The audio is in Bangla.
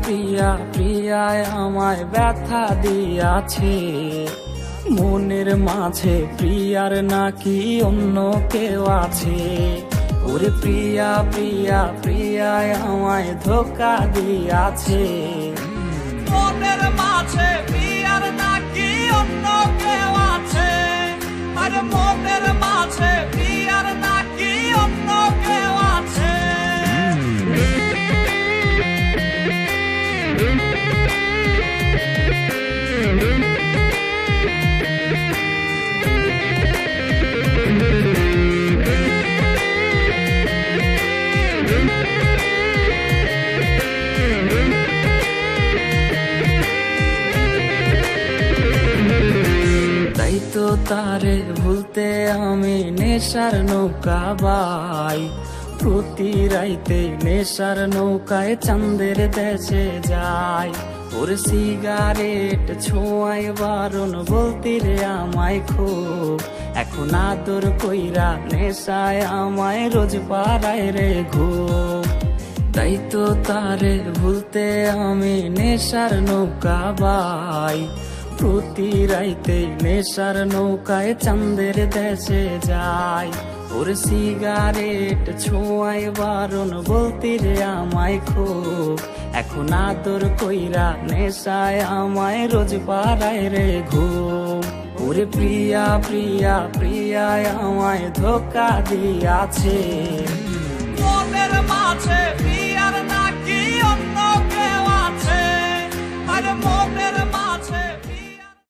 প্রিয়া প্রিয়ায় আমায় ব্যথা দিয়াছে, মনের মাঝে প্রিয়ার নাকি অন্য কেউ আছে। ওরে প্রিয়া প্রিয়া প্রিয়ায় আমায় ধোকা দিয়াছে, মনের মাঝে প্রিয়ার নাকি অন্য কেউ আছে। আর মনের মাঝে প্রিয়ার নাকি অন্য কেউ আছে। তাই তো তারে ভুলতে আমি নেশার নৌকা বাই, প্রতি রাইতে নেশার নৌকায় চাঁদের দেশে যাই। ওর সিগারেট ছোঁয়ায় বারণ বলতি রে আমায় খুব, এখন আদর কইরা নেশায় আমায় রোজ পাড়ায় রে ঘুম। তাই তো তারে ভুলতে আমি নেশার নৌকা বাই, প্রতি রাইতে নেশার নৌকায় চাঁদের দেশে যাই। ওর সিগারেট ছোঁয়ায় বারণ বলতি রে আমায় খুব, এখন আদর কইরা নেশায় আমায় রোজ পাড়ায় রে ঘুম। ওরে প্রিয়া প্রিয়া প্রিয়ায় আমায় ধোকা দিয়াছে, মনের মাঝে